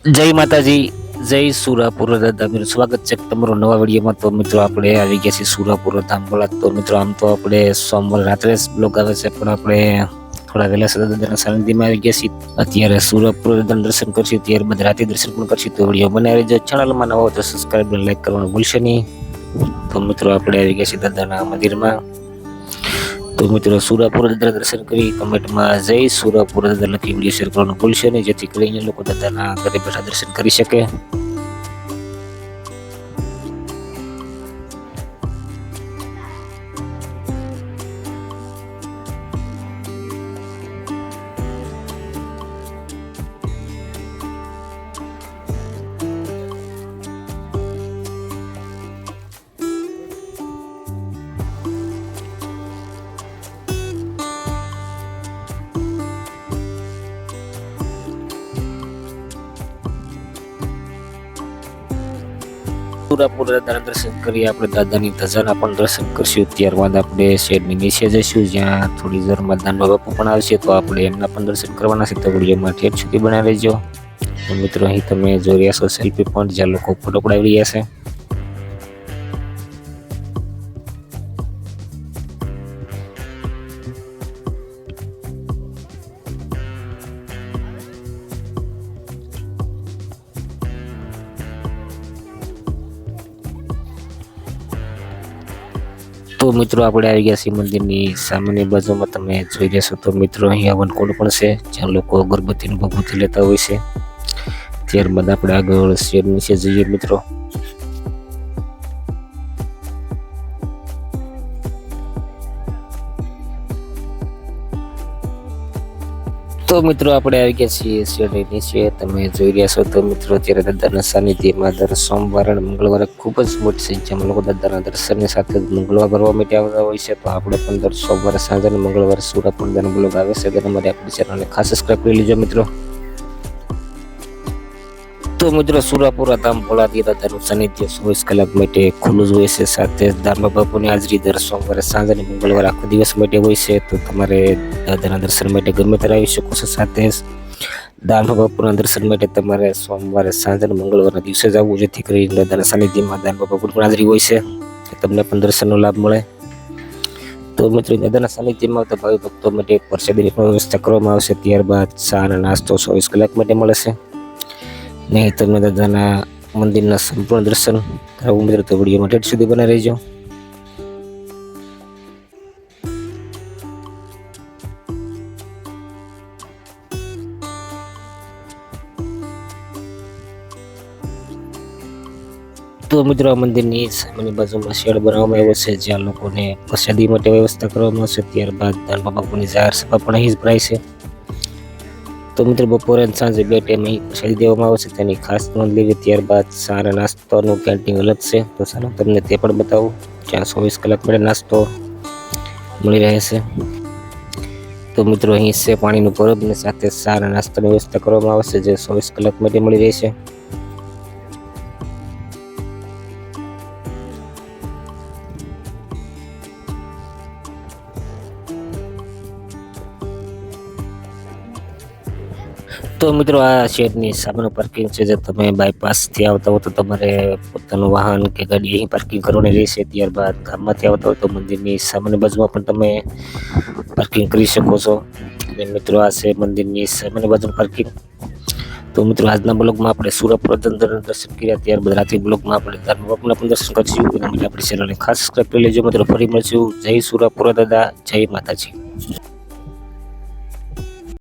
જય માતાજી, જય સુરાપુર દાદા. મિત્રો સ્વાગત છે તમારો નવા વિડીયોમાં. તો મિત્રો આપણે આવી ગયા છીએ સુરાપુર ધામ બોલા. તો મિત્રો આમ તો આપણે સોમવાર રાત્રે બ્લોગ આવે છે, પણ આપણે થોડા વહેલા દાદાના સાનિધ્યમાં આવી ગયા છીએ. અત્યારે સુરાપુર દાદાના દર્શન કરશું, ત્યારબાદ રાતે દર્શન પણ કરશું. તો વિડીયો બનાવી જો ચેનલમાં નવો તો સબસ્ક્રાઈબ અને લાઈક કરવાનું ભૂલશો નહીં. તો મિત્રો આપણે આવી ગયા છીએ દાદાના મંદિરમાં. તો મિત્રો સુરાપુર દાદા દર્શન કરી કમેન્ટમાં જય સુરાપુર દાદા લખી વિડીયો શેર કરવાનું ભૂલશો નહીં, જેથી કરીને લોકો દાદાના ઘરે બેઠા દર્શન કરી શકે. સુરાપુર દાદાના દર્શન કરી આપણે દાદાની ધજાના પણ દર્શન કરશું. ત્યારબાદ આપણે શેડની નીચે જઈશું, જ્યાં થોડી ઝરમાં દાનબા બાપુ પણ આવશે. તો આપણે એમના પણ દર્શન કરવાના છે. તો વિડીયોમાં ઠેઠ સુધી બનાવી લેજો. તો મિત્રો અહીં તમે જોઈ રહ્યા છો સેલ્ફી પોઈન્ટ, જ્યાં લોકો ફોટો પડાવી રહ્યા છે. તો મિત્રો આપણે આવી ગયા છીએ મંદિરની સામેની બાજુમાં. તમે જોઈ રહ્યા છો તો મિત્રો અહીં હવનકુંડ પણ છે, જ્યાં લોકો અગરબત્તીનું ભભૂતિ લેતા હોય છે. ત્યારબાદ આપણે આગળ શેડ નીચે જઈએ મિત્રો. તો મિત્રો આપણે આવી ગયા છીએ શેડ નીચે. તમે જોઈ રહ્યા છો તો મિત્રો અત્યારે દાદાના સાનિધ્યમાં દર સોમવારે અને મંગળવારે ખૂબ જ મોટી સંખ્યામાં લોકો દાદાના દર્શનની સાથે મંગળવાર કરવા માટે આવતા હોય છે. તો આપણે પણ દર સોમવારે સાંજે અને મંગળવારે સુરાપુર દાદાનો બ્લોગ આવે છે, તેના માટે આપણી ચેનલને ખાસ સબસ્ક્રાઈબ કરી લેજો મિત્રો. તો મિત્રો સુરાપુર ધામ ભોળાજી દાદાનું સાનિધ્ય 24 કલાક માટે ખુલ્લું જ હોય છે. સાથે દાનબા બાપુની હાજરી દર સોમવારે સાંજ અને મંગળવારે આખો દિવસ માટે હોય છે. તો તમારે દાદાના દર્શન માટે ગમે ત્યારે આવી શકો છો. સાથે દાનબા બાપુના દર્શન માટે તમારે સોમવારે સાંજ અને મંગળવારના દિવસે જ આવવું, જેથી કરીને દાદાના સાનિધ્યમાં દાનબા બાપુની પણ હાજરી હોય છે, તમને પણ દર્શનનો લાભ મળે. તો મિત્રો દાદાના સાનિધ્યમાં તો ભાવિ ભક્તો માટે પ્રસાદીની પણ વ્યવસ્થા કરવામાં આવશે. ત્યારબાદ ચા અને નાસ્તો 24 કલાક માટે મળે છે. નહીં તમે દાદાના મંદિરના સંપૂર્ણ દર્શન કરાવવું મિત્રો તો વિડીયોમાં ઠેઠ સુધી બનાવી રહેજો. તો મિત્રો આ મંદિરની સામેની બાજુમાં શેડ બનાવવામાં આવ્યો છે, જ્યાં લોકોને પ્રસાદી માટે વ્યવસ્થા કરવામાં આવશે. ત્યારબાદ દાનબા બાપુની જાહેર સભા પણ અહીં જ ભરાય છે. તો મિત્રો બપોરે અને સાંજે 2 ટાઈમ અહીં પ્રસાદી દેવામાં આવે છે, તેની ખાસ નોંધ લેવી. ત્યારબાદ ચા અને નાસ્તાનું કેન્ટીન અલગ છે, તો ચાલો તમને તે પણ બતાવું, જ્યાં 24 કલાક માટે નાસ્તો મળી રહે છે. તો મિત્રો અહીં છે પાણીનું પરબ અને સાથે ચા અને નાસ્તાની વ્યવસ્થા કરવામાં આવશે, જે 24 કલાક માટે મળી રહેશે. તો મિત્રો આ શેડની સામેનું પાર્કિંગ છે. જે તમે બાયપાસથી આવતા હો તો તમારે પોતાનું વાહન કે ગાડી અહીં પાર્કિંગ કરવાની રહેશે. ત્યારબાદ ગામમાંથી આવતા હોય તો મંદિરની સામેની બાજુમાં પણ તમે પાર્કિંગ કરી શકો છો. અને મિત્રો આ છે મંદિરની સામેની બાજુનું પાર્કિંગ. તો મિત્રો આજના બ્લોગમાં આપણે સુરાપુર દર્શન કર્યા. ત્યારબાદ રાત્રિ બ્લોગમાં આપણે દાનબા બાપુના પણ દર્શન કરીશું. એના માટે આપણી ચેનલને ખાસ સબસ્ક્રાઈબ કરી લેજો મિત્રો. ફરી મળશું. જય સુરાપુર દાદા, જય માતાજી.